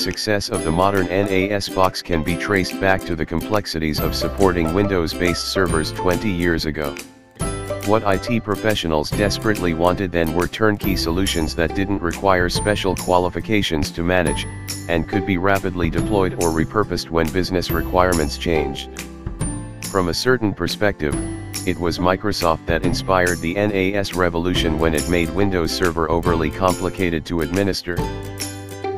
success of the modern NAS box can be traced back to the complexities of supporting Windows-based servers 20 years ago. What IT professionals desperately wanted then were turnkey solutions that didn't require special qualifications to manage, and could be rapidly deployed or repurposed when business requirements changed. From a certain perspective, it was Microsoft that inspired the NAS revolution when it made Windows Server overly complicated to administer.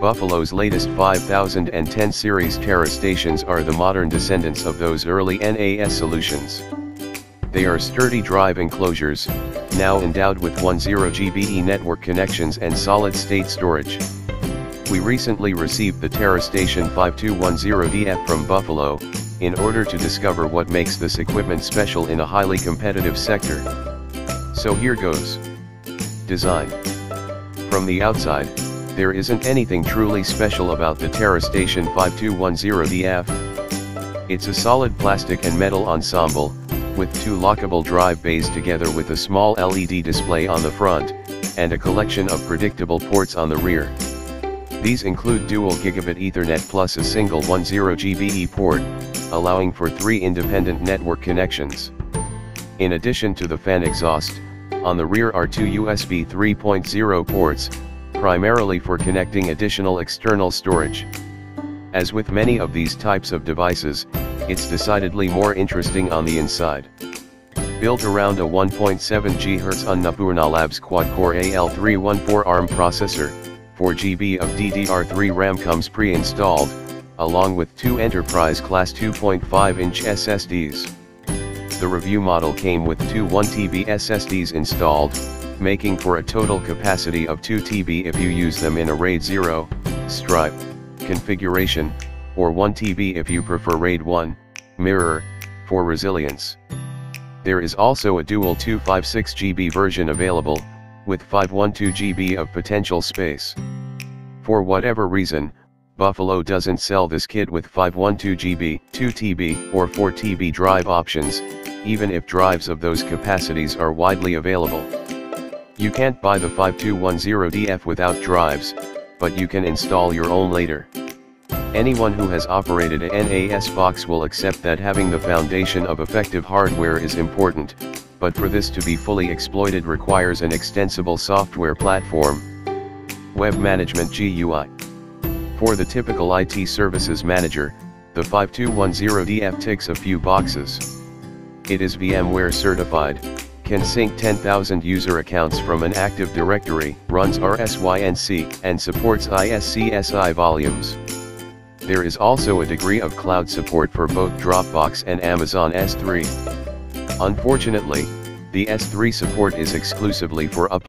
Buffalo's latest 5010 series terrastations are the modern descendants of those early NAS solutions. They are sturdy drive enclosures, now endowed with 10 GBE network connections and solid-state storage. We recently received the terastation 5210DF from Buffalo, in order to discover what makes this equipment special in a highly competitive sector. So here goes. Design. From the outside, there isn't anything truly special about the terastation 5210DF. It's a solid plastic and metal ensemble, with two lockable drive bays together with a small LED display on the front, and a collection of predictable ports on the rear. These include dual gigabit Ethernet plus a single 10 GBE port, allowing for 3 independent network connections. In addition to the fan exhaust, on the rear are 2 USB 3.0 ports, primarily for connecting additional external storage. As with many of these types of devices, it's decidedly more interesting on the inside. Built around a 1.7 GHz Annapurna Labs quad-core AL314 ARM processor, 4 GB of DDR3 RAM comes pre-installed, along with 2 enterprise-class 2.5-inch SSDs. The review model came with 2 1TB SSDs installed, making for a total capacity of 2 TB if you use them in a RAID 0, Stripe configuration, or 1 TB if you prefer RAID 1, Mirror, for resilience. There is also a dual 256 GB version available, with 512 GB of potential space. For whatever reason, Buffalo doesn't sell this kit with 512 GB, 2 TB, or 4 TB drive options, even if drives of those capacities are widely available. You can't buy the 5210DF without drives, but you can install your own later. Anyone who has operated a NAS box will accept that having the foundation of effective hardware is important, but for this to be fully exploited requires an extensible software platform. Web Management GUI. For the typical IT services manager, the 5210DF ticks a few boxes. It is VMware certified, can sync 10,000 user accounts from an Active Directory, runs RSYNC, and supports ISCSI volumes. There is also a degree of cloud support for both Dropbox and Amazon S3. Unfortunately, the S3 support is exclusively for up